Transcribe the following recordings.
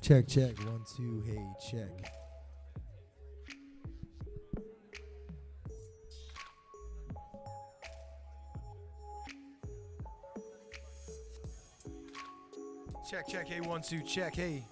Check, check. 1, 2, hey, check. Check, check, hey, 1, 2, check, hey.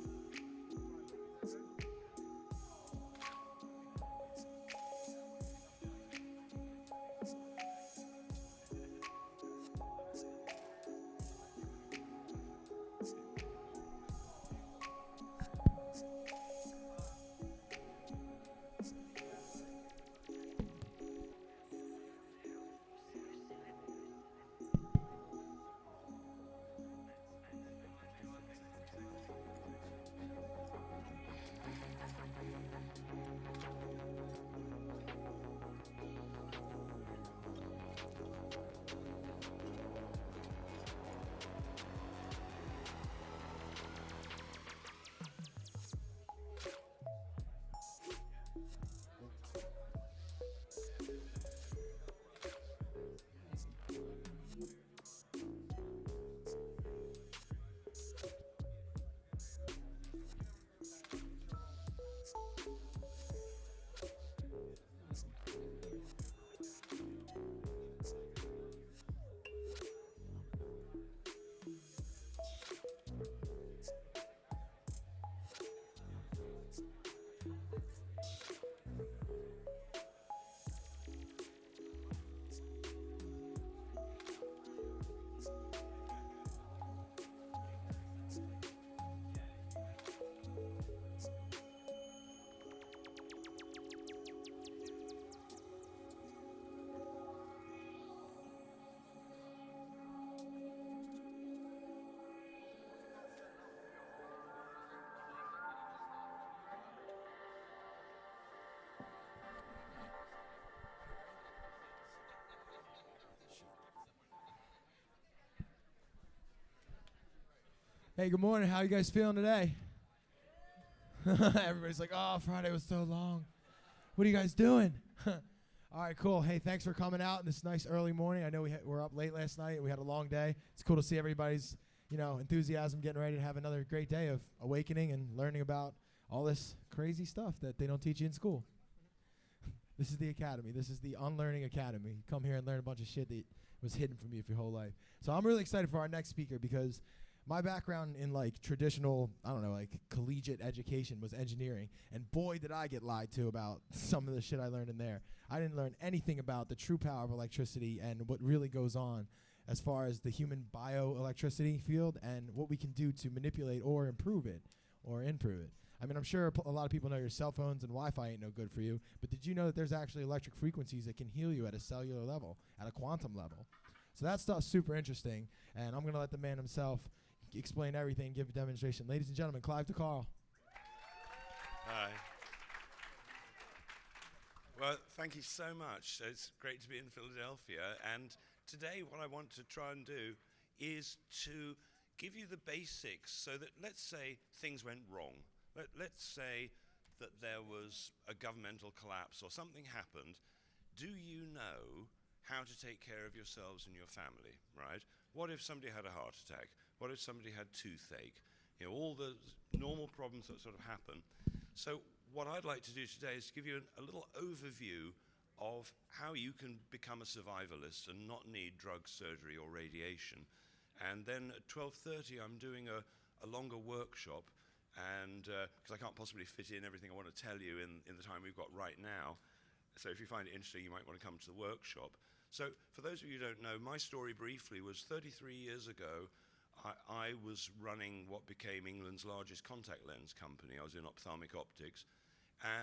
Hey, good morning. How you guys feeling today? Everybody's like, oh, Friday was so long. What are you guys doing? All right, cool. Hey, thanks for coming out this nice early morning. I know we were up late last night. We had a long day. It's cool to see everybody's, enthusiasm, getting ready to have another great day of awakening and learning about all this crazy stuff that they don't teach you in school. This is the academy. This is the Unlearning Academy. Come here and learn a bunch of shit that was hidden from you for your whole life. So I'm really excited for our next speaker because my background in traditional, collegiate education was engineering. And boy, did I get lied to about some of the shit I learned in there. I didn't learn anything about the true power of electricity and what really goes on as far as the human bioelectricity field and what we can do to manipulate or improve it. I mean, I'm sure a lot of people know your cell phones and Wi-Fi ain't no good for you, but did you know that there's actually electric frequencies that can heal you at a cellular level, at a quantum level? So that stuff's super interesting, and I'm going to let the man himself explain everything, give a demonstration. Ladies and gentlemen, Clive de Carle. Hi. Well, thank you so much. It's great to be in Philadelphia, and today what I want to try and do is to give you the basics so that, let's say, things went wrong. Let's say that there was a governmental collapse or something happened. Do you know how to take care of yourselves and your family, right? What if somebody had a heart attack? What if somebody had toothache? All the normal problems that sort of happen. So what I'd like to do today is give you a little overview of how you can become a survivalist and not need drug surgery or radiation. And then at 12:30, I'm doing a longer workshop, and because I can't possibly fit in everything I want to tell you in the time we've got right now. So if you find it interesting, you might want to come to the workshop. So for those of you who don't know, my story briefly was 33 years ago, I was running what became England's largest contact lens company. I was in ophthalmic optics,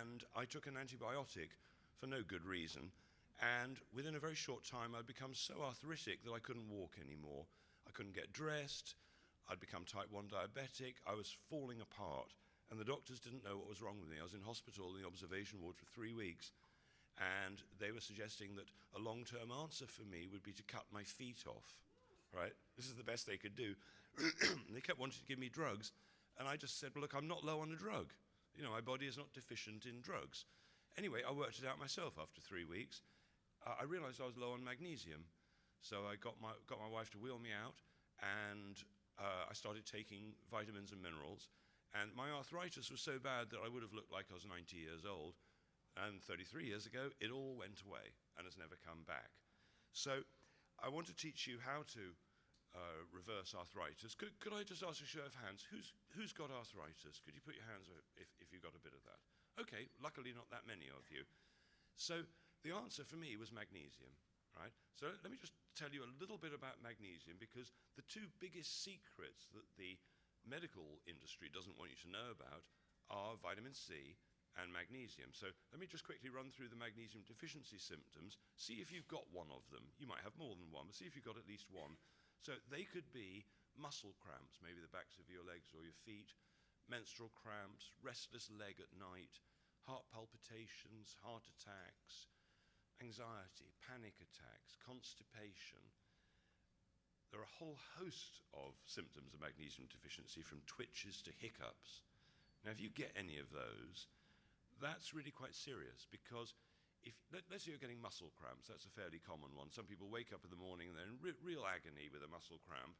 and I took an antibiotic for no good reason. And within a very short time, I'd become so arthritic that I couldn't walk anymore. I couldn't get dressed. I'd become type 1 diabetic. I was falling apart, and the doctors didn't know what was wrong with me. I was in hospital in the observation ward for 3 weeks, and they were suggesting that a long-term answer for me would be to cut my feet off, right? This is the best they could do. They kept wanting to give me drugs, and I just said, well, look, I'm not low on a drug. My body is not deficient in drugs. Anyway, I worked it out myself after 3 weeks. I realized I was low on magnesium, so I got my wife to wheel me out, and I started taking vitamins and minerals, And my arthritis was so bad that I would have looked like I was 90 years old. And 33 years ago, it all went away and has never come back. So I want to teach you how to reverse arthritis. Could I just ask a show of hands? Who's got arthritis? Could you put your hands up if you got a bit of that? Okay, luckily not that many of you. So the answer for me was magnesium, right? So let me just tell you a little bit about magnesium, because the two biggest secrets that the medical industry doesn't want you to know about are vitamin C and magnesium. So let me just quickly run through the magnesium deficiency symptoms. See if you've got one of them. You might have more than one, but see if you've got at least one. So they could be muscle cramps, maybe the backs of your legs or your feet, menstrual cramps, restless leg at night, heart palpitations, heart attacks, anxiety, panic attacks, constipation. There are a whole host of symptoms of magnesium deficiency, from twitches to hiccups. Now, if you get any of those, that's really quite serious, because let's say you're getting muscle cramps. That's a fairly common one. Some people wake up in the morning and they're in real agony with a muscle cramp.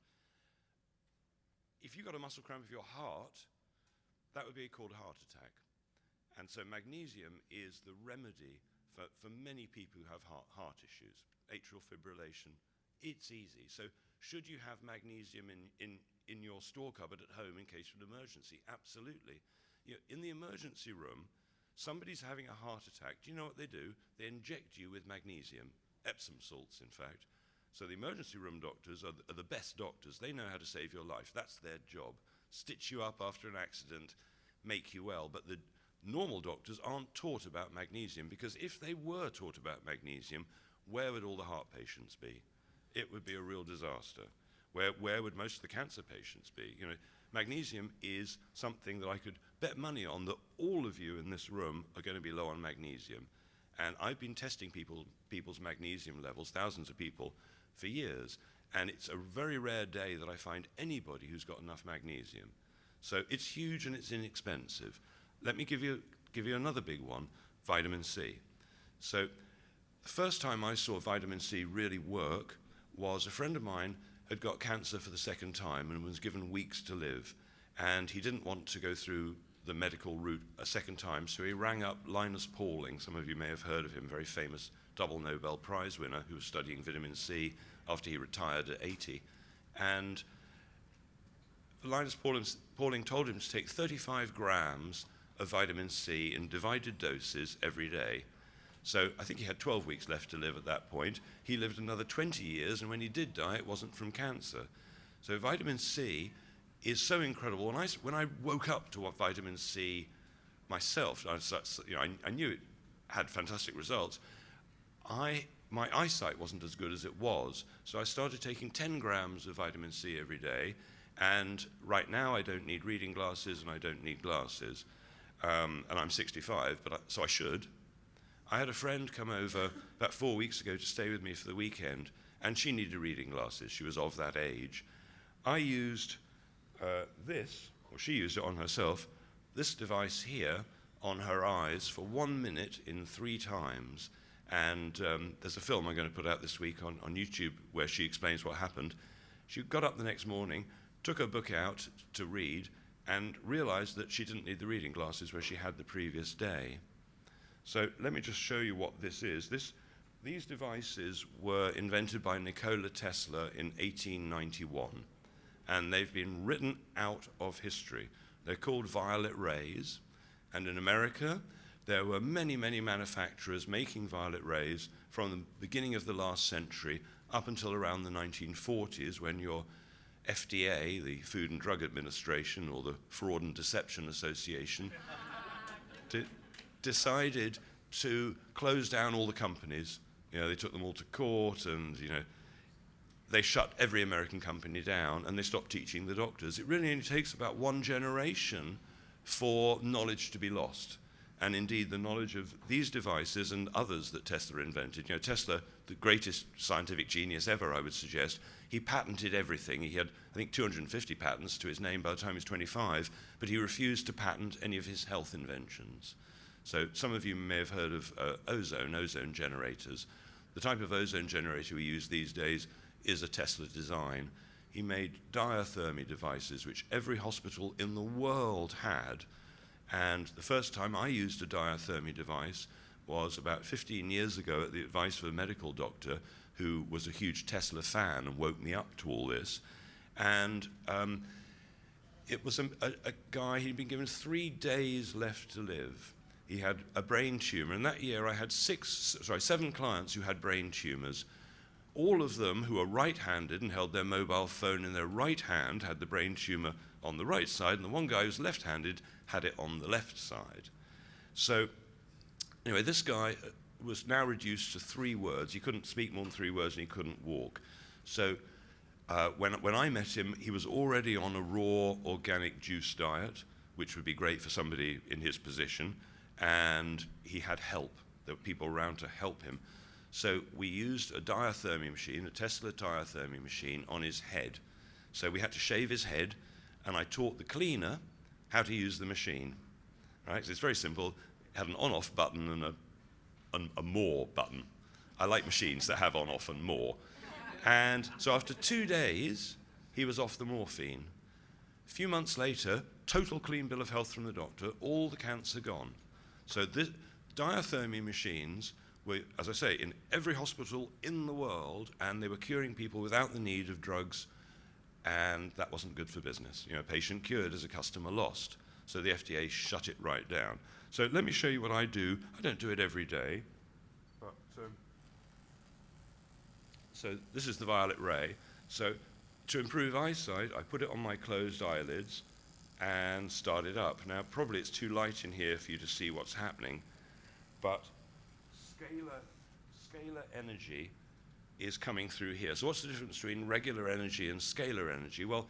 If you got a muscle cramp of your heart, that would be called a heart attack. And so magnesium is the remedy for many people who have heart issues, atrial fibrillation. It's easy. So should you have magnesium in your store cupboard at home in case of an emergency? Absolutely. In the emergency room, somebody's having a heart attack. Do you know what they do? They inject you with magnesium, Epsom salts, in fact. So the emergency room doctors are the best doctors. They know how to save your life. That's their job. Stitch you up after an accident, make you well. But the normal doctors aren't taught about magnesium, because if they were taught about magnesium, where would all the heart patients be? It would be a real disaster. Where would most of the cancer patients be? Magnesium is something that I could bet money on that all of you in this room are going to be low on magnesium. And I've been testing people's magnesium levels, thousands of people, for years. And it's a very rare day that I find anybody who's got enough magnesium. So it's huge and it's inexpensive. Let me give you another big one, vitamin C. So the first time I saw vitamin C really work was a friend of mine had got cancer for the second time and was given weeks to live. And he didn't want to go through the medical route a second time, so he rang up Linus Pauling. Some of you may have heard of him, very famous double Nobel Prize winner who was studying vitamin C after he retired at 80. And Linus Pauling told him to take 35 grams of vitamin C in divided doses every day. So I think he had 12 weeks left to live at that point. He lived another 20 years, and when he did die, it wasn't from cancer. So vitamin C is so incredible. When I woke up to what vitamin C myself, I knew it had fantastic results. My eyesight wasn't as good as it was, so I started taking 10 grams of vitamin C every day, and right now I don't need reading glasses and I don't need glasses. And I'm 65, so I should. I had a friend come over about 4 weeks ago to stay with me for the weekend, and she needed reading glasses. She was of that age. I used she used it on herself, this device here on her eyes for 1 minute in 3 times. And there's a film I'm going to put out this week on YouTube where she explains what happened. She got up the next morning, took her book out to read, and realized that she didn't need the reading glasses where she had the previous day. So let me just show you what this is. These devices were invented by Nikola Tesla in 1891, and they've been written out of history. They're called violet rays, and in America, there were many, many manufacturers making violet rays from the beginning of the last century up until around the 1940s, when your FDA, the Food and Drug Administration, or the Fraud and Deception Association, decided to close down all the companies. They took them all to court, and they shut every American company down, and they stopped teaching the doctors. It really only takes about 1 generation for knowledge to be lost. And indeed, the knowledge of these devices and others that Tesla invented. Tesla, the greatest scientific genius ever, I would suggest, he patented everything. He had, I think, 250 patents to his name by the time he was 25, but he refused to patent any of his health inventions. So some of you may have heard of ozone generators. The type of ozone generator we use these days is a Tesla design. he made diathermy devices, which every hospital in the world had. And the first time I used a diathermy device was about 15 years ago at the advice of a medical doctor who was a huge Tesla fan and woke me up to all this. And it was a guy, he'd been given 3 days left to live. He had a brain tumor, and that year I had 7 clients who had brain tumors. All of them who were right-handed and held their mobile phone in their right hand had the brain tumor on the right side, and the one guy who was left-handed had it on the left side. So anyway, this guy was now reduced to 3 words. He couldn't speak more than 3 words, and he couldn't walk. So when I met him, he was already on a raw organic juice diet, which would be great for somebody in his position, and he had help. There were people around to help him. So we used a diathermy machine, a Tesla diathermy machine, on his head. So we had to shave his head, and I taught the cleaner how to use the machine. Right? So it's very simple. It had an on-off button and a more button. I like machines that have on-off and more. And so after 2 days, he was off the morphine. A few months later, total clean bill of health from the doctor, all the cancer gone. So this diathermy machines were, as I say, in every hospital in the world, and they were curing people without the need of drugs, and that wasn't good for business. You know, a patient cured is a customer lost. So the FDA shut it right down. So let me show you what I do. I don't do it every day, but so this is the violet ray. So to improve eyesight, I put it on my closed eyelids and start it up. Now, probably it's too light in here for you to see what's happening, but scalar energy is coming through here. So what's the difference between regular energy and scalar energy? Well,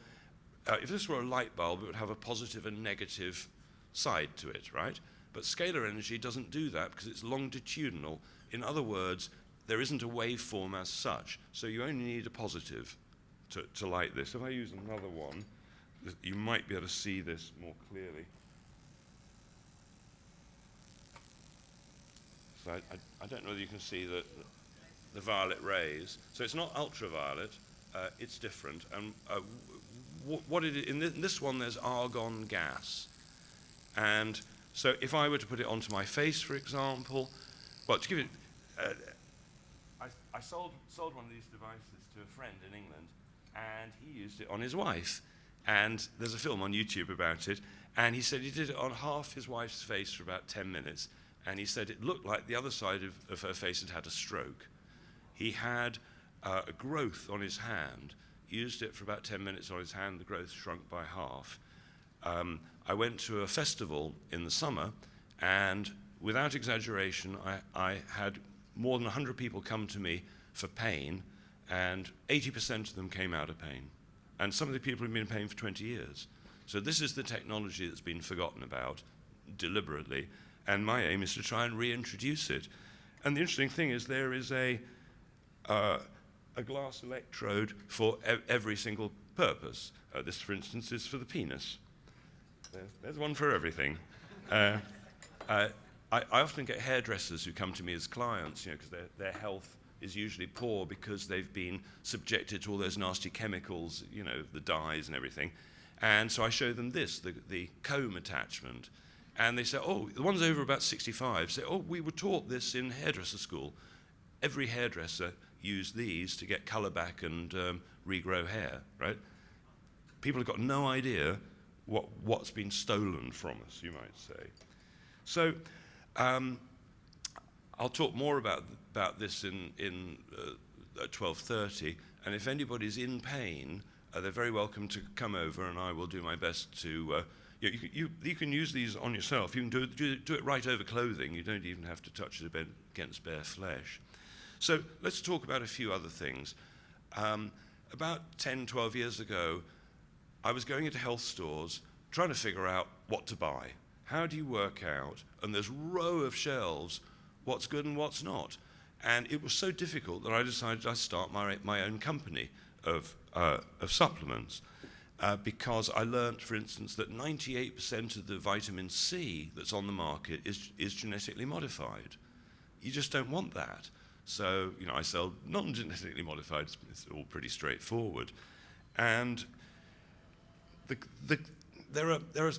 if this were a light bulb, it would have a positive and negative side to it, right? But scalar energy doesn't do that because it's longitudinal. In other words, there isn't a waveform as such, so you only need a positive to light this. If I use another one, you might be able to see this more clearly. So I don't know whether you can see the violet rays. So it's not ultraviolet, it's different. And what it is, in this one there's argon gas. And so if I were to put it onto my face, for example, well, to give it, I sold one of these devices to a friend in England, and he used it on his wife. And there's a film on YouTube about it, and he said he did it on half his wife's face for about 10 minutes, and he said it looked like the other side of her face had had a stroke. He had a growth on his hand, used it for about 10 minutes on his hand, the growth shrunk by half. I went to a festival in the summer, and without exaggeration, I had more than 100 people come to me for pain, and 80% of them came out of pain. And some of the people have been in pain for 20 years. So this is the technology that's been forgotten about deliberately, and my aim is to try and reintroduce it. And the interesting thing is there is a glass electrode for every single purpose. This, for instance, is for the penis. There's one for everything. I often get hairdressers who come to me as clients, you know, because their health is usually poor because they've been subjected to all those nasty chemicals, you know, the dyes and everything. And so I show them this, the comb attachment. And they say, oh, the ones over about 65 say, oh, we were taught this in hairdresser school. Every hairdresser used these to get color back and regrow hair, right? People have got no idea what's been stolen from us, you might say. So I'll talk more about this in 12:30, and if anybody's in pain, they're very welcome to come over, and I will do my best to. You can use these on yourself. You can do it right over clothing. You don't even have to touch it against bare flesh. So let's talk about a few other things. About 10, 12 years ago, I was going into health stores trying to figure out what to buy. How do you work out? And there's a row of shelves, what's good and what's not. And it was so difficult that I decided I'd start my own company of supplements because I learned, for instance, that 98% of the vitamin C that's on the market is genetically modified. You just don't want that. So, you know, I sell non-genetically modified. It's all pretty straightforward. And there are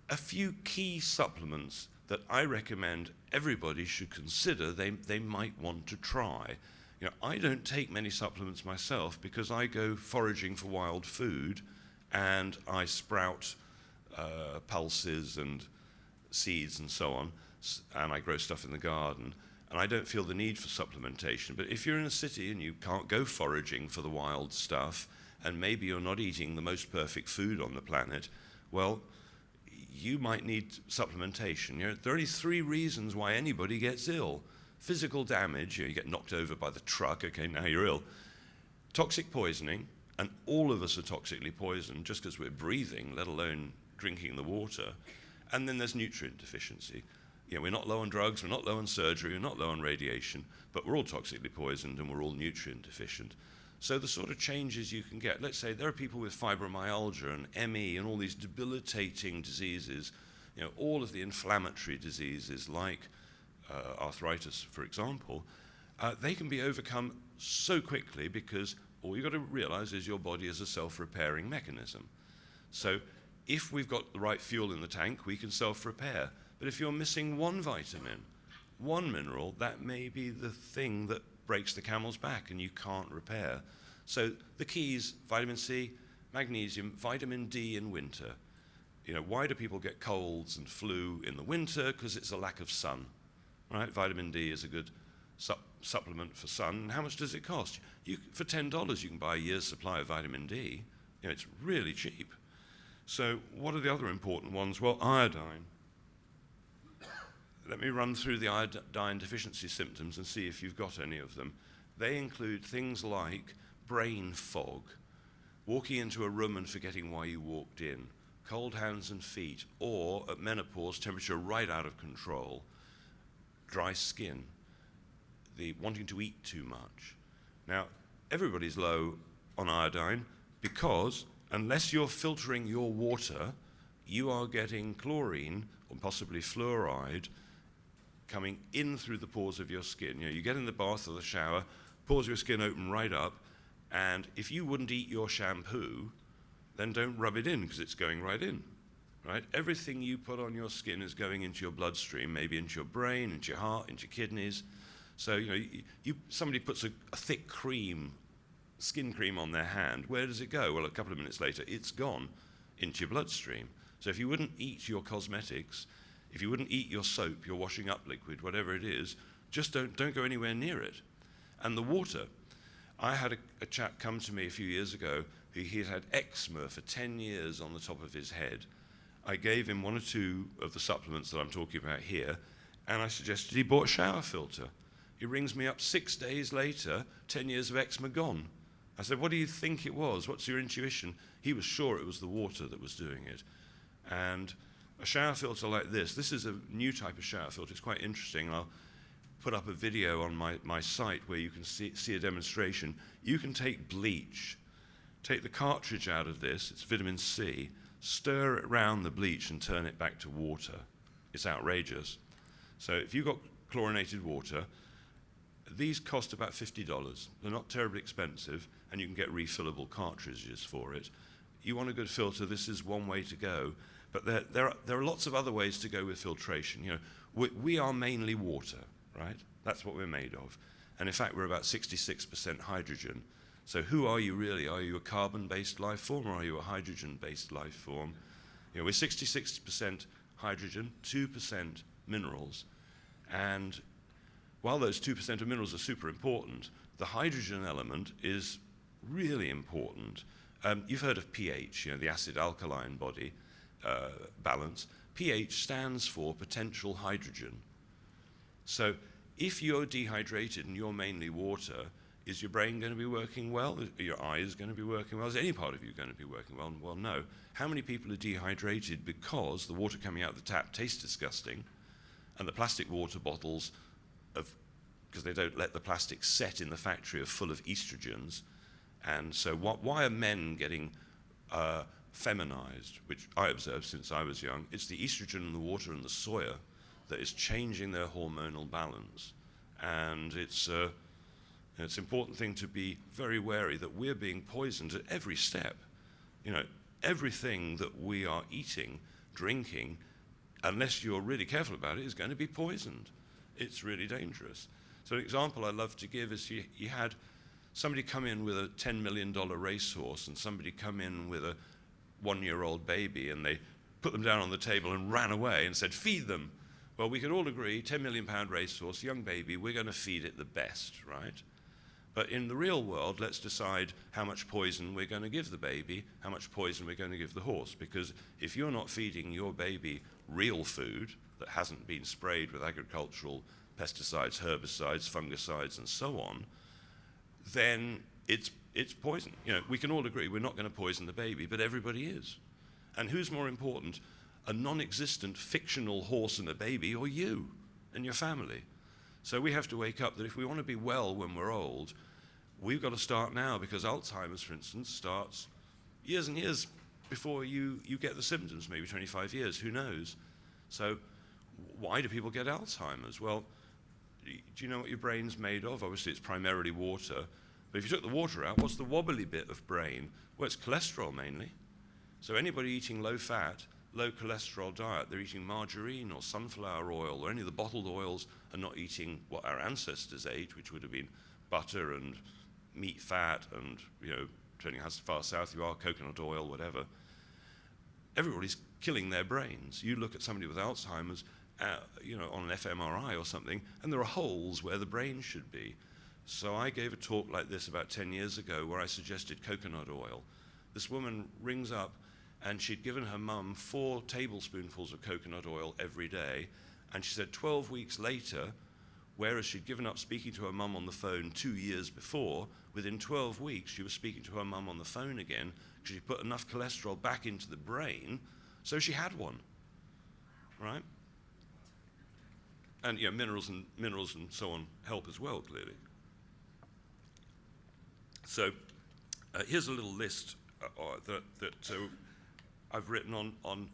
a few key supplements that I recommend everybody should consider they might want to try. You know, I don't take many supplements myself because I go foraging for wild food and I sprout pulses and seeds and so on, and I grow stuff in the garden, and I don't feel the need for supplementation. But if you're in a city and you can't go foraging for the wild stuff, and maybe you're not eating the most perfect food on the planet, well, you might need supplementation. You know, there are only 3 reasons why anybody gets ill. Physical damage, you get knocked over by the truck, okay, now you're ill. Toxic poisoning, and all of us are toxically poisoned just because we're breathing, let alone drinking the water. And then there's nutrient deficiency. You know, we're not low on drugs, we're not low on surgery, we're not low on radiation, but we're all toxically poisoned and we're all nutrient deficient. So the sort of changes you can get, let's say there are people with fibromyalgia and ME and all these debilitating diseases, you know, all of the inflammatory diseases like arthritis, for example, they can be overcome so quickly because all you've got to realize is your body is a self-repairing mechanism. So if we've got the right fuel in the tank, we can self-repair. But if you're missing one vitamin, one mineral, that may be the thing that breaks the camel's back and you can't repair. So the keys: vitamin C, magnesium, vitamin D in winter. You know, why do people get colds and flu in the winter? Because it's a lack of sun, right? Vitamin D is a good supplement for sun. And how much does it cost? For $10, you can buy a year's supply of vitamin D. You know, it's really cheap. So what are the other important ones? Well, iodine. Let me run through the iodine deficiency symptoms and see if you've got any of them. They include things like brain fog, walking into a room and forgetting why you walked in, cold hands and feet, or at menopause, temperature right out of control, dry skin, the wanting to eat too much. Now, everybody's low on iodine because unless you're filtering your water, you are getting chlorine or possibly fluoride coming in through the pores of your skin. You know, you get in the bath or the shower, pores of your skin open right up, and if you wouldn't eat your shampoo, then don't rub it in because it's going right in, right? Everything you put on your skin is going into your bloodstream, maybe into your brain, into your heart, into your kidneys. So, you know, somebody puts a thick cream, skin cream on their hand, where does it go? Well, a couple of minutes later, it's gone into your bloodstream. So if you wouldn't eat your cosmetics, if you wouldn't eat your soap, your washing up liquid, whatever it is, just don't go anywhere near it. And the water. I had a chap come to me a few years ago who he had eczema for 10 years on the top of his head. I gave him 1 or 2 of the supplements that I'm talking about here, and I suggested he bought a shower filter. He rings me up 6 days later, 10 years of eczema gone. I said, what do you think it was? What's your intuition? He was sure it was the water that was doing it. And a shower filter like this is a new type of shower filter. It's quite interesting. I'll put up a video on my site where you can see a demonstration. You can take bleach, take the cartridge out of this, it's vitamin C, stir it around the bleach and turn it back to water. It's outrageous. So if you've got chlorinated water, these cost about $50. They're not terribly expensive, and you can get refillable cartridges for it. You want a good filter, this is one way to go. But there are lots of other ways to go with filtration. You know, we are mainly water, right? That's what we're made of. And in fact, we're about 66% hydrogen. So who are you really? Are you a carbon-based life form, or are you a hydrogen-based life form? You know, we're 66% hydrogen, 2% minerals. And while those 2% of minerals are super important, the hydrogen element is really important. You've heard of pH, you know, the acid-alkaline body balance. pH stands for potential hydrogen. So if you're dehydrated and you're mainly water, is your brain going to be working well? Are your eyes going to be working well? Is any part of you going to be working well? Well, no. How many people are dehydrated because the water coming out of the tap tastes disgusting, and the plastic water bottles, because they don't let the plastic set in the factory, are full of estrogens? And so why are men getting feminized, which I observed since I was young? It's the estrogen in the water and the soya that is changing their hormonal balance. And it's an important thing to be very wary that we're being poisoned at every step. You know, everything that we are eating, drinking, unless you're really careful about it, is going to be poisoned. It's really dangerous. So an example I love to give is you had somebody come in with a $10 million racehorse and somebody come in with a 1-year-old baby, and they put them down on the table and ran away and said, feed them. Well, we could all agree, £10 million racehorse, young baby, we're going to feed it the best, right? But in the real world, let's decide how much poison we're going to give the baby, how much poison we're going to give the horse. Because if you're not feeding your baby real food that hasn't been sprayed with agricultural pesticides, herbicides, fungicides, and so on, then it's poison. You know, we can all agree we're not going to poison the baby, but everybody is. And who's more important, a non-existent fictional horse and a baby, or you and your family? So we have to wake up that if we want to be well when we're old, we've got to start now, because Alzheimer's, for instance, starts years and years before you get the symptoms, maybe 25 years, who knows? So why do people get Alzheimer's? Well, do you know what your brain's made of? Obviously, it's primarily water. But if you took the water out, what's the wobbly bit of brain? Well, it's cholesterol mainly. So anybody eating low-fat, low-cholesterol diet, they're eating margarine or sunflower oil or any of the bottled oils, and not eating what our ancestors ate, which would have been butter and meat fat and, you know, depending how far south you are, coconut oil, whatever. Everybody's killing their brains. You look at somebody with Alzheimer's, you know, on an fMRI or something, and there are holes where the brain should be. So I gave a talk like this about 10 years ago where I suggested coconut oil. This woman rings up, and she'd given her mum 4 tablespoonfuls of coconut oil every day, and she said 12 weeks later, whereas she'd given up speaking to her mum on the phone 2 years before, within 12 weeks she was speaking to her mum on the phone again, because she put enough cholesterol back into the brain, so she had one, right? And yeah, minerals and so on help as well, clearly. So here's a little list that I've written on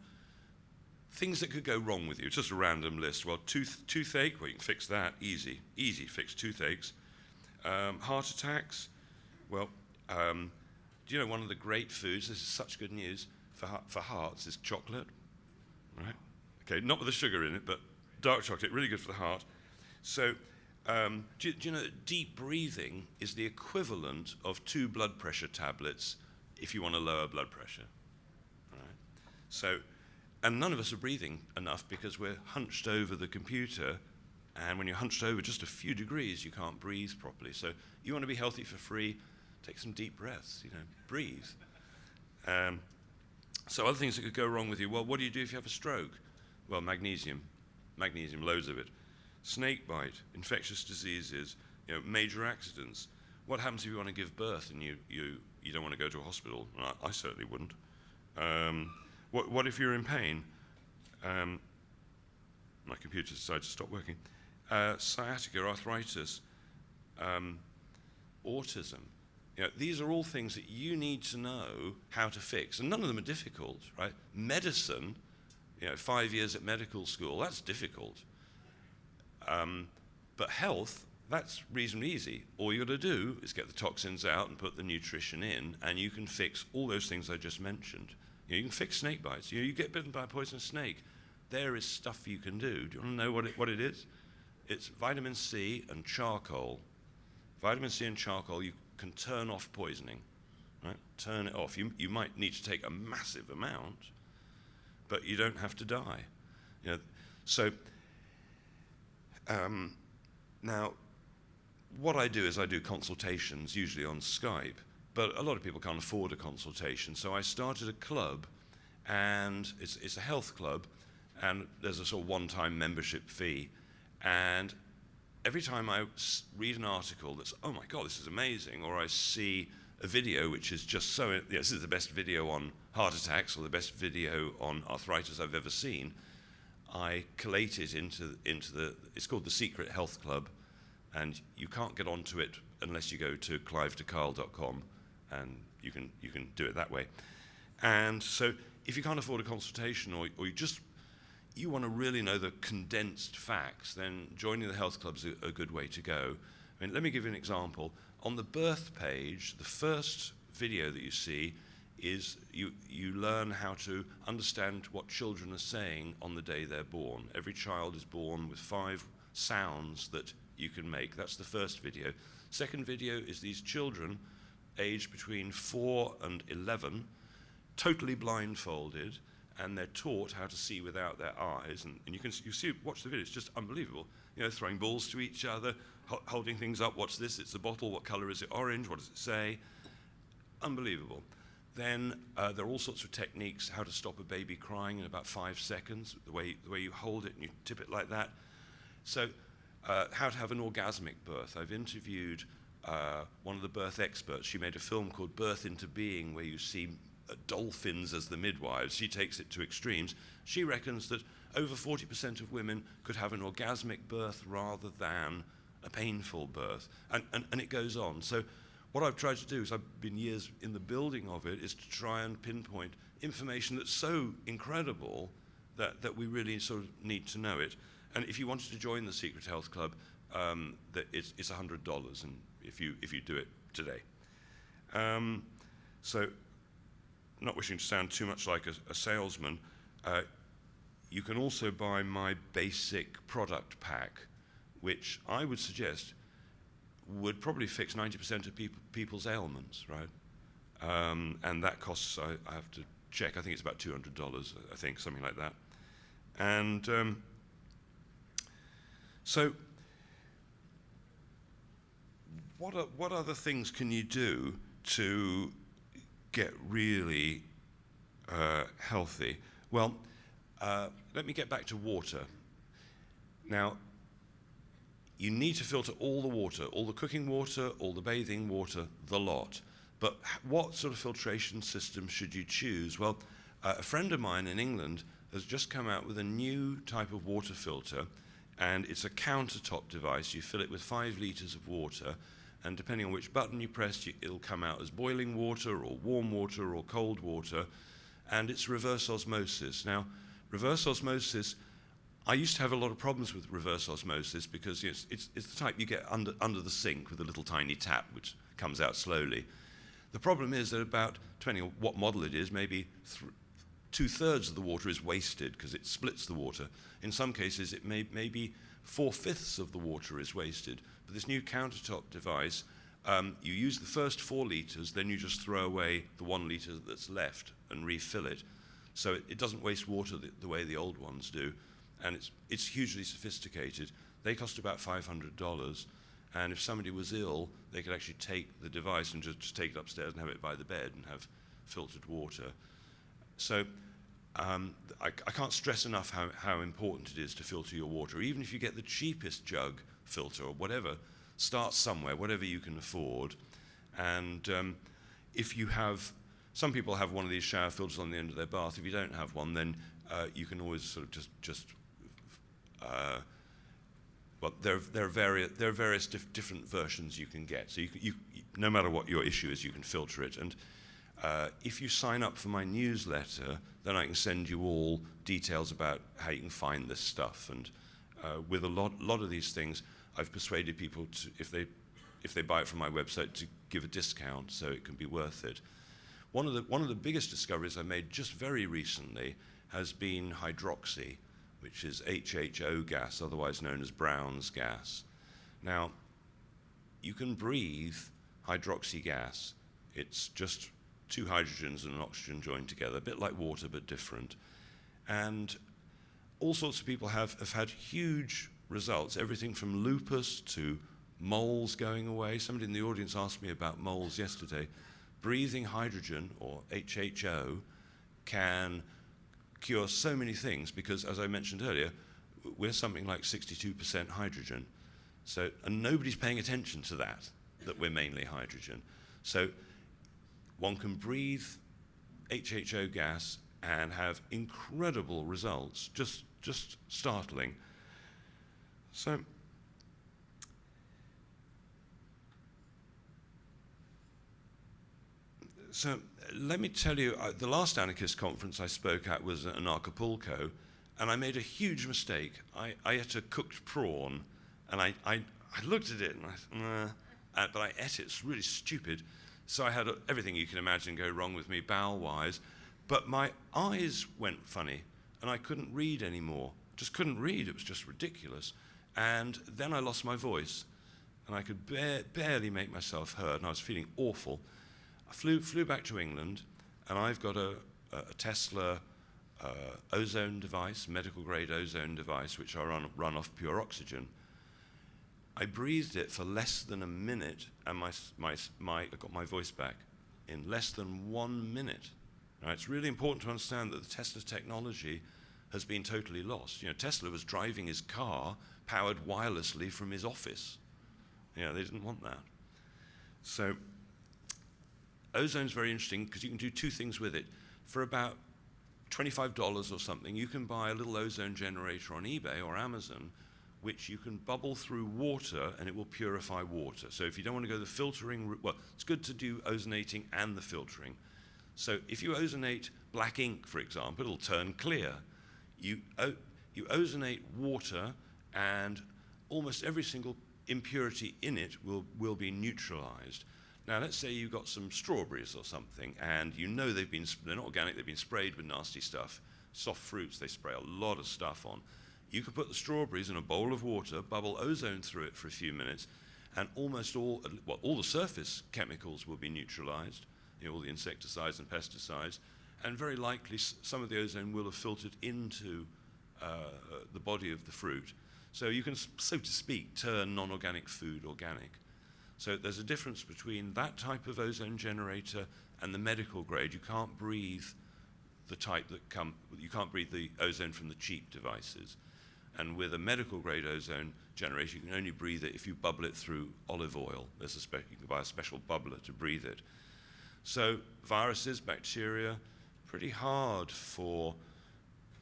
things that could go wrong with you. It's just a random list. Well, toothache, well, you can fix that, easy fix toothaches. Heart attacks, well, do you know one of the great foods, this is such good news for hearts, is chocolate, right? Okay, not with the sugar in it, but dark chocolate, really good for the heart. So, do you know that deep breathing is the equivalent of 2 blood pressure tablets if you want to lower blood pressure, right? So, and none of us are breathing enough because we're hunched over the computer, and when you're hunched over just a few degrees, you can't breathe properly. So you want to be healthy for free, take some deep breaths, you know, breathe. So other things that could go wrong with you, well, what do you do if you have a stroke? Well, magnesium, loads of it. Snake bite, infectious diseases, you know, major accidents. What happens if you want to give birth and you don't want to go to a hospital? Well, I certainly wouldn't. What if you're in pain? My computer decided to stop working. Sciatica, arthritis, autism. You know, these are all things that you need to know how to fix, and none of them are difficult, right? Medicine, you know, 5 years at medical school, that's difficult. But health, that's reasonably easy. All you got to do is get the toxins out and put the nutrition in, and you can fix all those things I just mentioned. You know, you can fix snake bites. You get bitten by a poisonous snake. There is stuff you can do. Do you want to know what it is? It's vitamin C and charcoal. Vitamin C and charcoal, you can turn off poisoning, right? Turn it off. You might need to take a massive amount, but you don't have to die. You know, so now, what I do is I do consultations, usually on Skype, but a lot of people can't afford a consultation, so I started a club, and it's a health club, and there's a sort of one-time membership fee, and every time I read an article that's, oh my God, this is amazing, or I see a video which is just so, this is the best video on heart attacks or the best video on arthritis I've ever seen, I collate it into the, it's called the Secret Health Club, and you can't get onto it unless you go to clivedecarle.com, and you can do it that way. And so if you can't afford a consultation, or you want to really know the condensed facts, then joining the health club is a good way to go. I mean, let me give you an example. On the birth page, the first video that you see is you learn how to understand what children are saying on the day they're born. Every child is born with 5 sounds that you can make. That's the first video. Second video is these children aged between 4 and 11, totally blindfolded, and they're taught how to see without their eyes. And you see, watch the video, it's just unbelievable. You know, throwing balls to each other, holding things up. What's this? It's a bottle. What color is it? Orange. What does it say? Unbelievable. Then there are all sorts of techniques how to stop a baby crying in about 5 seconds, the way you hold it and you tip it like that. So how to have an orgasmic birth. I've interviewed one of the birth experts. She made a film called Birth into Being, where you see dolphins as the midwives. She takes it to extremes. She reckons that over 40% of women could have an orgasmic birth rather than a painful birth. And it goes on. So what I've tried to do is, I've been years in the building of it, is to try and pinpoint information that's so incredible that we really sort of need to know it. And if you wanted to join the Secret Health Club, it's $100, and if you do it today. So, not wishing to sound too much like a salesman, you can also buy my basic product pack, which I would suggest would probably fix 90% of people's ailments, right? And that costs, I have to check, I think it's about $200, I think, something like that. And so, what other things can you do to get really healthy? Well, let me get back to water. Now, you need to filter all the water, all the cooking water, all the bathing water, the lot. But what sort of filtration system should you choose? Well, a friend of mine in England has just come out with a new type of water filter, and it's a countertop device. You fill it with 5 litres of water, and depending on which button you press, it'll come out as boiling water or warm water or cold water, and it's reverse osmosis. Now, reverse osmosis, I used to have a lot of problems with reverse osmosis because it's the type you get under the sink with a little tiny tap which comes out slowly. The problem is that about, depending on what model it is, maybe 2/3 of the water is wasted because it splits the water. In some cases, it may be 4/5 of the water is wasted. But this new countertop device, you use the first 4 litres, then you just throw away the 1 litre that's left and refill it. So it doesn't waste water the way the old ones do. And it's hugely sophisticated. They cost about $500. And if somebody was ill, they could actually take the device and just take it upstairs and have it by the bed and have filtered water. So I can't stress enough how important it is to filter your water. Even if you get the cheapest jug filter or whatever, start somewhere, whatever you can afford. And if you have, some people have one of these shower filters on the end of their bath. If you don't have one, then you can always sort of just well, there are various different versions you can get. So you no matter what your issue is, you can filter it. And if you sign up for my newsletter, then I can send you all details about how you can find this stuff. And with a lot of these things, I've persuaded people to, if they buy it from my website, to give a discount so it can be worth it. One of the biggest discoveries I made just very recently has been hydroxy, which is HHO gas, otherwise known as Brown's gas. Now, you can breathe hydroxy gas. It's just 2 hydrogens and an oxygen joined together, a bit like water but different. And all sorts of people have had huge results, everything from lupus to moles going away. Somebody in the audience asked me about moles yesterday. Breathing hydrogen, or HHO, can cure so many things because, as I mentioned earlier, we're something like 62% hydrogen. So, and nobody's paying attention to that we're mainly hydrogen. So one can breathe HHO gas and have incredible results, just startling. So let me tell you, the last anarchist conference I spoke at was at Anarchadelphia, and I made a huge mistake. I ate a cooked prawn, and I looked at it, and but I ate it. It's really stupid. So I had everything you can imagine go wrong with me bowel-wise, but my eyes went funny, and I couldn't read anymore. Just couldn't read. It was just ridiculous. And then I lost my voice, and I could barely make myself heard, and I was feeling awful. I flew back to England, and I've got a Tesla ozone device, medical grade ozone device, which I run off pure oxygen. I breathed it for less than a minute, and I got my voice back in less than 1 minute. Now, it's really important to understand that the Tesla technology has been totally lost. You know, Tesla was driving his car powered wirelessly from his office. You know, they didn't want that. So ozone's very interesting because you can do two things with it. For about $25 or something, you can buy a little ozone generator on eBay or Amazon, which you can bubble through water and it will purify water. So if you don't want to go the filtering route, well, it's good to do ozonating and the filtering. So if you ozonate black ink, for example, it'll turn clear. You ozonate water and almost every single impurity in it will be neutralized. Now, let's say you've got some strawberries or something, and you know they're not organic, they've been sprayed with nasty stuff. Soft fruits, they spray a lot of stuff on. You could put the strawberries in a bowl of water, bubble ozone through it for a few minutes, and almost all the surface chemicals will be neutralized, you know, all the insecticides and pesticides, and very likely some of the ozone will have filtered into the body of the fruit. So you can, so to speak, turn non-organic food organic. So there's a difference between that type of ozone generator and the medical grade. You can't breathe the type you can't breathe the ozone from the cheap devices. And with a medical grade ozone generator, you can only breathe it if you bubble it through olive oil. You can buy a special bubbler to breathe it. So viruses, bacteria, pretty hard for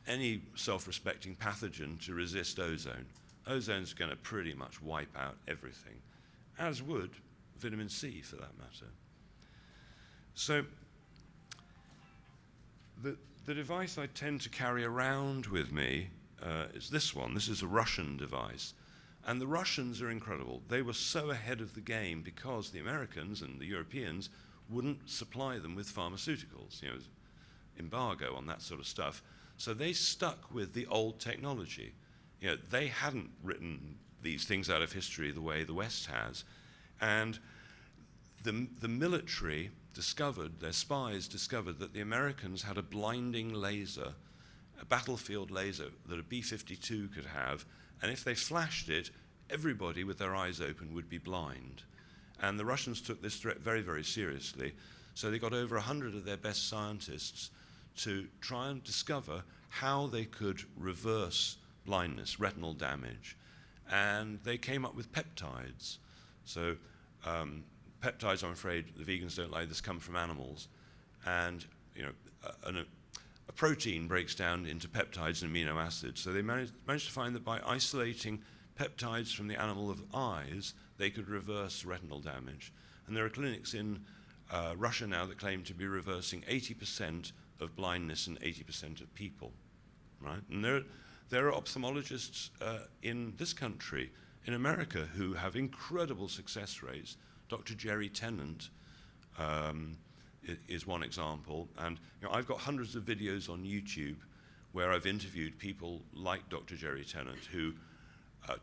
any self-respecting pathogen to resist ozone. Ozone's going to pretty much wipe out everything, as would vitamin C for that matter. So the device I tend to carry around with me is this one. This is a Russian device. And the Russians are incredible. They were so ahead of the game because the Americans and the Europeans wouldn't supply them with pharmaceuticals, you know, embargo on that sort of stuff. So they stuck with the old technology. You know, they hadn't written these things out of history the way the West has. And the military discovered, their spies discovered that the Americans had a blinding laser, a battlefield laser that a B-52 could have, and if they flashed it, everybody with their eyes open would be blind. And the Russians took this threat very, very seriously. So they got over 100 of their best scientists to try and discover how they could reverse blindness, retinal damage. And they came up with peptides. So peptides, I'm afraid, the vegans don't like this, come from animals. And you know, a protein breaks down into peptides and amino acids. So they managed to find that by isolating peptides from the animal of eyes, they could reverse retinal damage. And there are clinics in Russia now that claim to be reversing 80% of blindness in 80% of people, right? And there are ophthalmologists in this country, in America, who have incredible success rates. Dr. Jerry Tennant is one example. And you know, I've got hundreds of videos on YouTube where I've interviewed people like Dr. Jerry Tennant who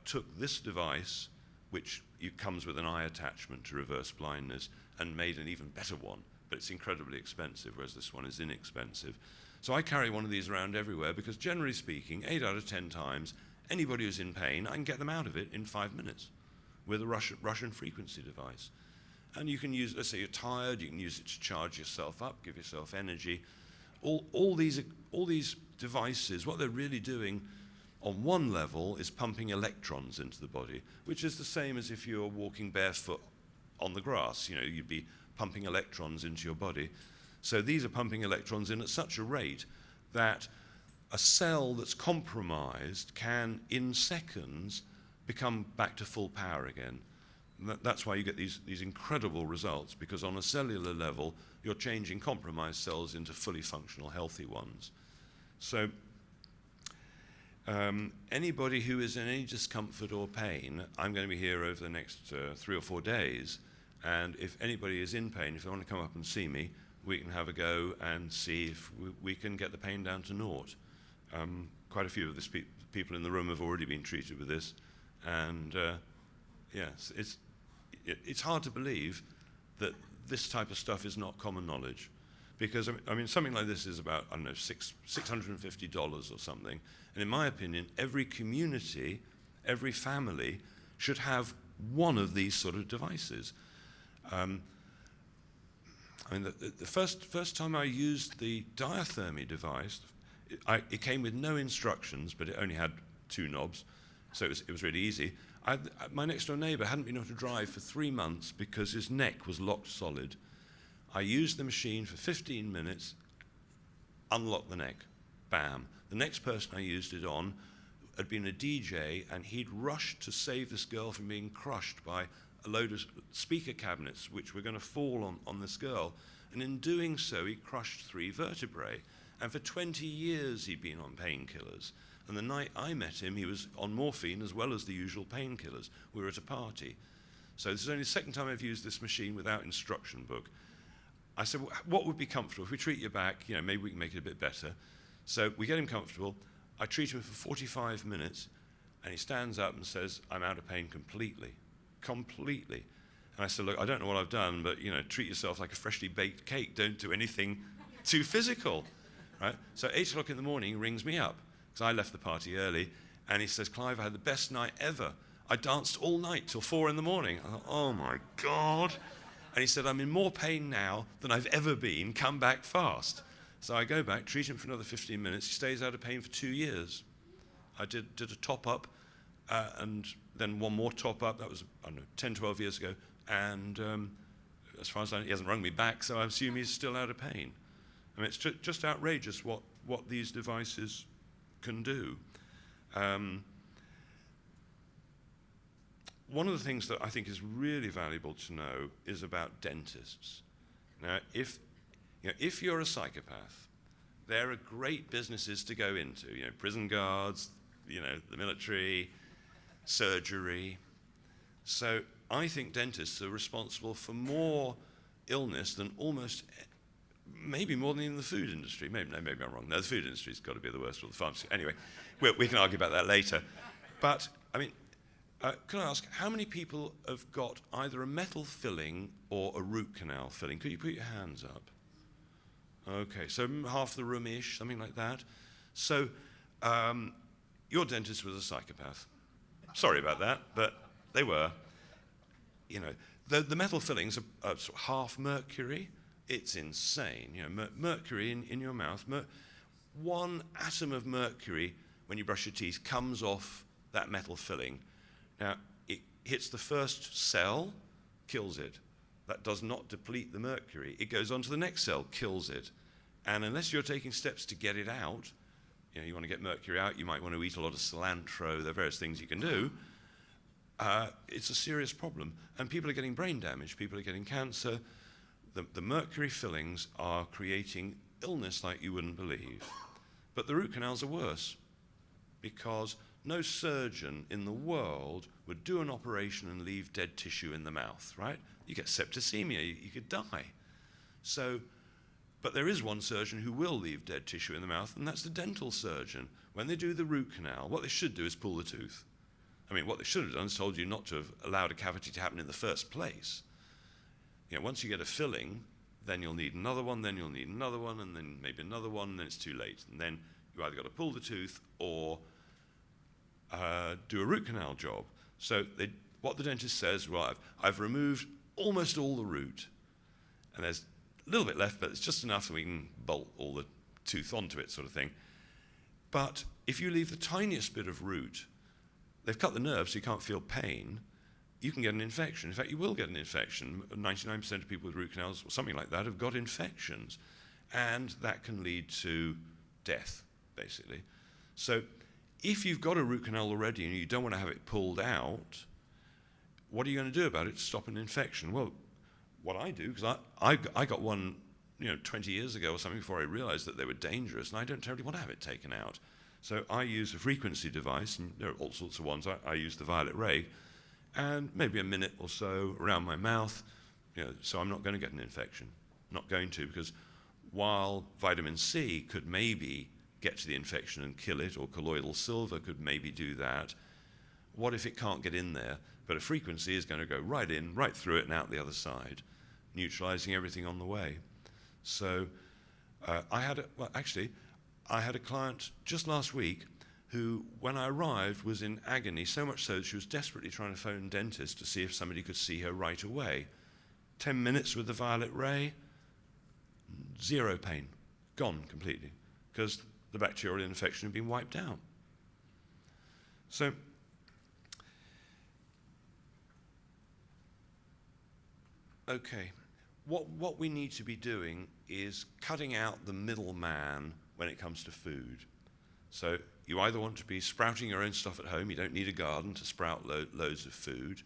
took this device, which comes with an eye attachment to reverse blindness, and made an even better one. But it's incredibly expensive, whereas this one is inexpensive. So I carry one of these around everywhere because, generally speaking, 8 out of 10 times, anybody who's in pain, I can get them out of it in 5 minutes with a Russian frequency device. And you can use, let's say you're tired, you can use it to charge yourself up, give yourself energy. All these devices, what they're really doing on one level is pumping electrons into the body, which is the same as if you were walking barefoot on the grass. You know, you'd be pumping electrons into your body. So these are pumping electrons in at such a rate that a cell that's compromised can, in seconds, become back to full power again. That's why you get these incredible results, because on a cellular level, you're changing compromised cells into fully functional, healthy ones. So anybody who is in any discomfort or pain, I'm going to be here over the next 3 or 4 days, And if anybody is in pain, if they want to come up and see me, we can have a go and see if we can get the pain down to naught. Quite a few of the people in the room have already been treated with this, and yes, it's hard to believe that this type of stuff is not common knowledge, because I mean something like this is about, I don't know, $650 or something, and in my opinion, every community, every family should have one of these sort of devices. I mean, the first time I used the diathermy device, it came with no instructions, but it only had 2 knobs, so it was really easy. My next door neighbor hadn't been able to drive for 3 months because his neck was locked solid. I used the machine for 15 minutes, unlocked the neck, bam. The next person I used it on had been a DJ, and he'd rushed to save this girl from being crushed by a load of speaker cabinets which were going to fall on this girl. And in doing so, he crushed 3 vertebrae. And for 20 years, he'd been on painkillers. And the night I met him, he was on morphine as well as the usual painkillers. We were at a party. So this is only the second time I've used this machine without instruction book. I said, well, what would be comfortable? If we treat you back, maybe we can make it a bit better. So we get him comfortable. I treat him for 45 minutes, and he stands up and says, I'm out of pain completely. Completely. And I said, look, I don't know what I've done, but, treat yourself like a freshly baked cake. Don't do anything too physical, right? So 8 o'clock in the morning, he rings me up, because I left the party early, and he says, Clive, I had the best night ever. I danced all night till 4 in the morning. I thought, oh my God. And he said, I'm in more pain now than I've ever been. Come back fast. So I go back, treat him for another 15 minutes. He stays out of pain for 2 years. I did a top-up, and then one more top-up. That was, I don't know, 10, 12 years ago. And as far as I know, he hasn't rung me back, so I assume he's still out of pain. I mean, it's just outrageous what these devices can do. One of the things that I think is really valuable to know is about dentists. Now, if you're a psychopath, there are great businesses to go into. Prison guards, the military, surgery. So I think dentists are responsible for more illness than maybe more than in the food industry. Maybe I'm wrong. No, the food industry's got to be the worst, or the pharmacy. Anyway, we can argue about that later. But, I mean, can I ask, how many people have got either a metal filling or a root canal filling? Could you put your hands up? Okay, so half the room-ish, something like that. So your dentist was a psychopath. Sorry about that, but they were. The metal fillings are sort of half mercury. It's insane. Mercury in your mouth. One atom of mercury, when you brush your teeth, comes off that metal filling. Now, it hits the first cell, kills it. That does not deplete the mercury. It goes on to the next cell, kills it. And unless you're taking steps to get it out, you want to get mercury out, you might want to eat a lot of cilantro, there are various things you can do. It's a serious problem. And people are getting brain damage, people are getting cancer. The mercury fillings are creating illness like you wouldn't believe. But the root canals are worse, because no surgeon in the world would do an operation and leave dead tissue in the mouth, right? You get septicemia, you could die. But there is one surgeon who will leave dead tissue in the mouth, and that's the dental surgeon. When they do the root canal, what they should do is pull the tooth. I mean, what they should have done is told you not to have allowed a cavity to happen in the first place. Once you get a filling, then you'll need another one, then you'll need another one, and then maybe another one, and then it's too late. And then you either got to pull the tooth or do a root canal job. So what the dentist says, well, I've removed almost all the root, and there's a little bit left, but it's just enough that we can bolt all the tooth onto it, sort of thing. But if you leave the tiniest bit of root, they've cut the nerve so you can't feel pain, you can get an infection. In fact, you will get an infection. 99% of people with root canals or something like that have got infections, and that can lead to death, basically. So if you've got a root canal already and you don't want to have it pulled out, what are you going to do about it to stop an infection? Well, what I do, because I got one 20 years ago or something before I realized that they were dangerous, and I don't terribly want to have it taken out. So I use a frequency device, and there are all sorts of ones. I use the violet ray, and maybe a minute or so around my mouth, so I'm not going to get an infection. Not going to, because while vitamin C could maybe get to the infection and kill it, or colloidal silver could maybe do that, what if it can't get in there? But a frequency is going to go right in, right through it, and out the other side, neutralizing everything on the way. So I had a client just last week who, when I arrived, was in agony, so much so that she was desperately trying to phone a dentist to see if somebody could see her right away. 10 minutes with the violet ray, zero pain, gone completely, because the bacterial infection had been wiped out. So, okay, what we need to be doing is cutting out the middleman when it comes to food. So you either want to be sprouting your own stuff at home, you don't need a garden to sprout loads of food.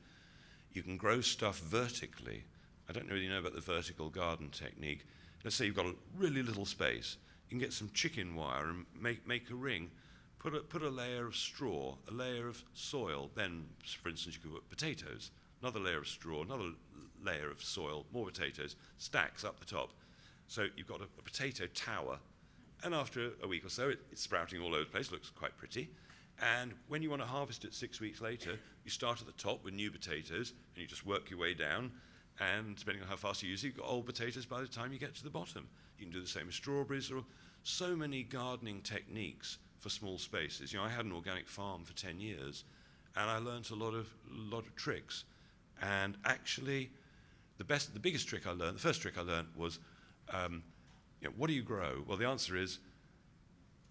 You can grow stuff vertically. I don't really know about the vertical garden technique. Let's say you've got a really little space. You can get some chicken wire and make a ring, put a layer of straw, a layer of soil, then, for instance, you could put potatoes, another layer of straw, another layer of soil, more potatoes, stacks up the top. So you've got a potato tower, and after a week or so, it's sprouting all over the place, looks quite pretty. And when you want to harvest it 6 weeks later, you start at the top with new potatoes, and you just work your way down, and depending on how fast you use it, you've got old potatoes by the time you get to the bottom. You can do the same with strawberries. There are so many gardening techniques for small spaces. I had an organic farm for 10 years, and I learned a lot of tricks. And actually, the biggest trick I learned, the first trick I learned was, what do you grow? Well, the answer is,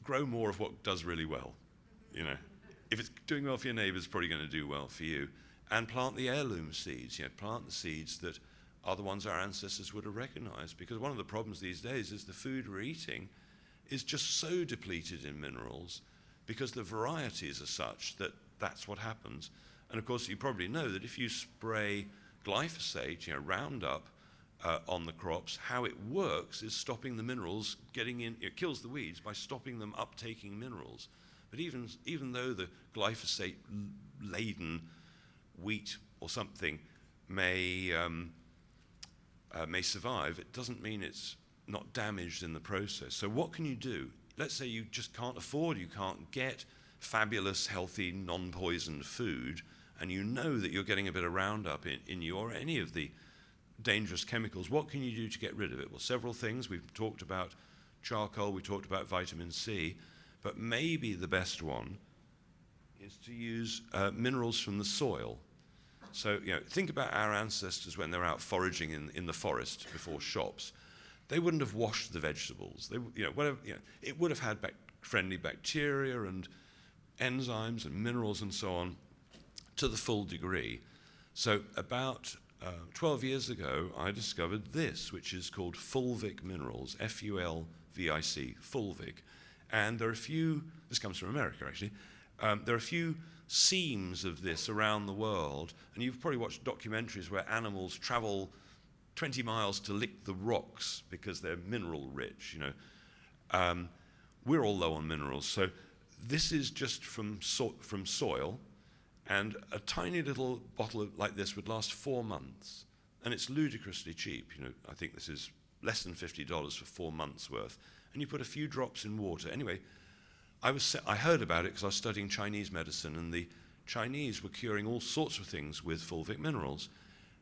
grow more of what does really well. If it's doing well for your neighbors, it's probably going to do well for you. And plant the heirloom seeds. Plant the seeds that are the ones our ancestors would have recognized. Because one of the problems these days is the food we're eating is just so depleted in minerals because the varieties are such that that's what happens. And of course, you probably know that if you spray glyphosate, Roundup, on the crops, how it works is stopping the minerals getting in. It kills the weeds by stopping them uptaking minerals. But even though the glyphosate-laden wheat or something may survive, it doesn't mean it's not damaged in the process. So what can you do? Let's say you just can't afford, you can't get fabulous, healthy, non-poisoned food, and you know that you're getting a bit of Roundup in you or any of the dangerous chemicals. What can you do to get rid of it? Well, several things. We've talked about charcoal, we talked about vitamin C, but maybe the best one is to use minerals from the soil. So, think about our ancestors when they're out foraging in the forest before shops. They wouldn't have washed the vegetables. It would have had friendly bacteria and enzymes and minerals and so on to the full degree. So about 12 years ago, I discovered this, which is called fulvic minerals, F-U-L-V-I-C, fulvic. And there are a few, this comes from America actually, there are a few seams of this around the world, and you've probably watched documentaries where animals travel 20 miles to lick the rocks because they're mineral rich. We're all low on minerals, so this is just from soil, and a tiny little bottle like this would last 4 months, and it's ludicrously cheap. I think this is less than $50 for 4 months worth, and you put a few drops in water. Anyway, I heard about it because I was studying Chinese medicine, and the Chinese were curing all sorts of things with fulvic minerals.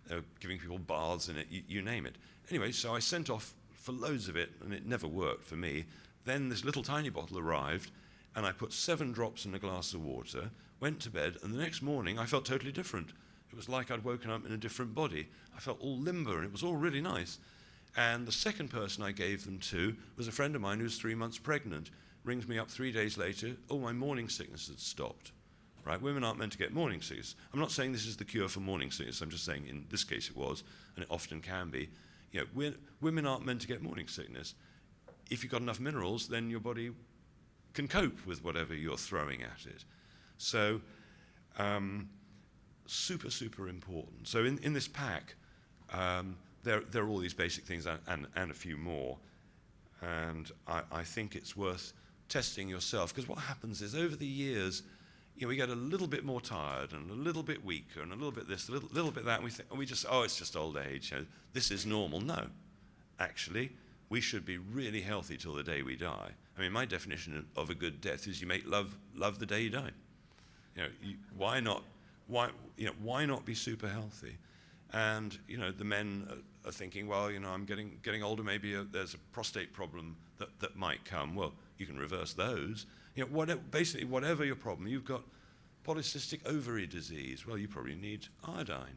They were giving people baths in it, you name it. Anyway, so I sent off for loads of it, and it never worked for me. Then this little tiny bottle arrived, and I put 7 drops in a glass of water, went to bed, and the next morning I felt totally different. It was like I'd woken up in a different body. I felt all limber, and it was all really nice. And the second person I gave them to was a friend of mine who was 3 months pregnant. Rings me up 3 days later, my morning sickness had stopped. Right? Women aren't meant to get morning sickness. I'm not saying this is the cure for morning sickness. I'm just saying in this case it was, and it often can be. Women aren't meant to get morning sickness. If you've got enough minerals, then your body can cope with whatever you're throwing at it. So, super, super important. So in this pack, there are all these basic things and a few more. And I think it's worth testing yourself, because what happens is over the years, we get a little bit more tired and a little bit weaker and a little bit this, a little bit that, and we just, it's just old age. This is normal. No, actually, we should be really healthy till the day we die. I mean, my definition of a good death is you make love the day you die. Why not be super healthy? And the men are thinking, well, I'm getting older. Maybe there's a prostate problem that might come. Well, you can reverse those. Basically, whatever your problem, you've got polycystic ovary disease. Well, you probably need iodine.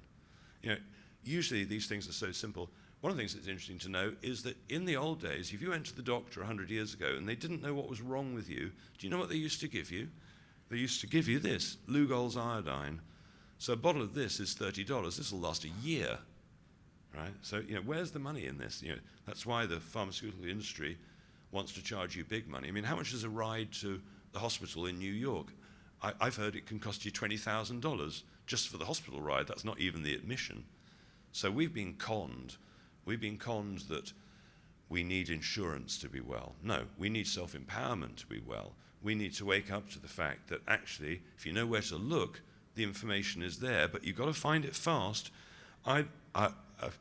Usually these things are so simple. One of the things that's interesting to know is that in the old days, if you went to the doctor 100 years ago and they didn't know what was wrong with you, do you know what they used to give you? They used to give you this, Lugol's iodine. So a bottle of this is $30. This will last a year, right? So, where's the money in this? That's why the pharmaceutical industry wants to charge you big money. I mean, how much is a ride to the hospital in New York? I've heard it can cost you $20,000 just for the hospital ride. That's not even the admission. So we've been conned. We've been conned that we need insurance to be well. No, we need self-empowerment to be well. We need to wake up to the fact that actually, if you know where to look, the information is there, but you've got to find it fast.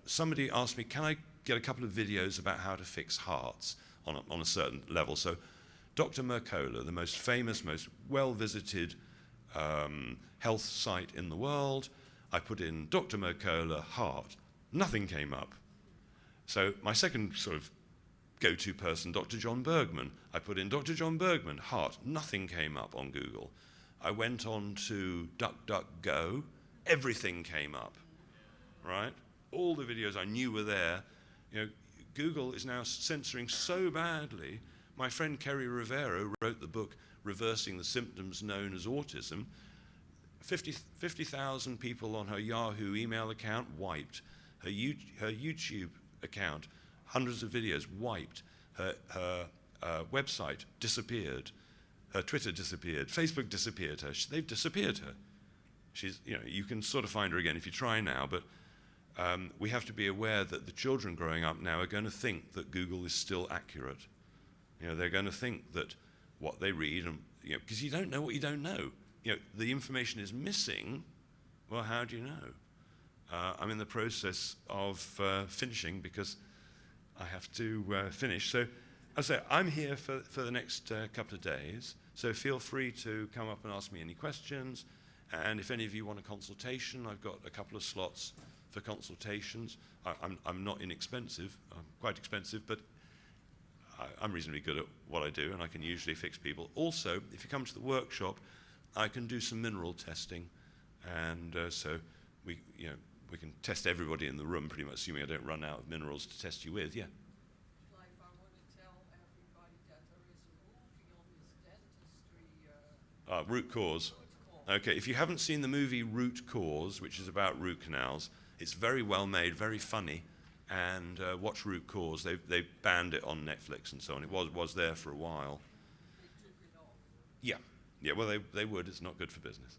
Somebody asked me, can I get a couple of videos about how to fix hearts on a certain level? So Dr. Mercola, the most famous, most well-visited health site in the world, I put in Dr. Mercola, heart. Nothing came up. So my second sort of go-to person, Dr. John Bergman, I put in Dr. John Bergman, heart. Nothing came up on Google. I went on to DuckDuckGo. Everything came up, right? All the videos I knew were there. Google is now censoring so badly. My friend Kerry Rivero wrote the book Reversing the Symptoms Known as Autism. 50,000 people on her Yahoo email account wiped. Her YouTube account, hundreds of videos wiped. Her website disappeared. Her Twitter disappeared. Facebook disappeared her. They've disappeared her. She's, you can sort of find her again if you try now, but we have to be aware that the children growing up now are going to think that Google is still accurate. They're going to think that what they read, and because you don't know what you don't know. The information is missing. Well, how do you know? I'm in the process of finishing because I have to finish. So, as I say, I'm here for the next couple of days. So feel free to come up and ask me any questions. And if any of you want a consultation, I've got a couple of slots for consultations. I'm not inexpensive. I'm quite expensive, but I'm reasonably good at what I do, and I can usually fix people. Also, if you come to the workshop, I can do some mineral testing, and so we can test everybody in the room, pretty much, assuming I don't run out of minerals to test you with. Yeah. Clive, I want to tell everybody that there is a movie on this dentistry. Root Cause. Okay, if you haven't seen the movie Root Cause, which is about root canals, it's very well made, very funny, and watch Root Cause. They banned it on Netflix and so on. It was there for a while. They took it off. Yeah, well, they would. It's not good for business.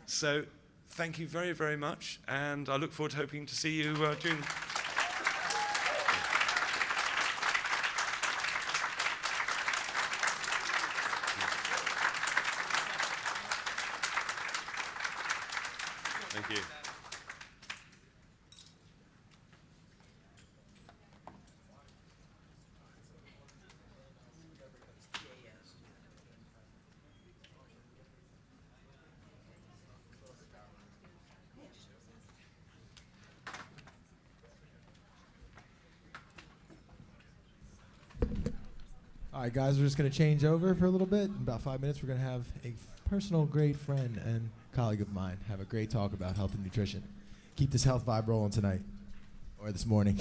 So, thank you very, very much, and I look forward to hoping to see you during... Thank you. All right, guys, we're just going to change over for a little bit. In about 5 minutes, we're going to have a personal great friend and colleague of mine have a great talk about health and nutrition. Keep this health vibe rolling tonight, or this morning.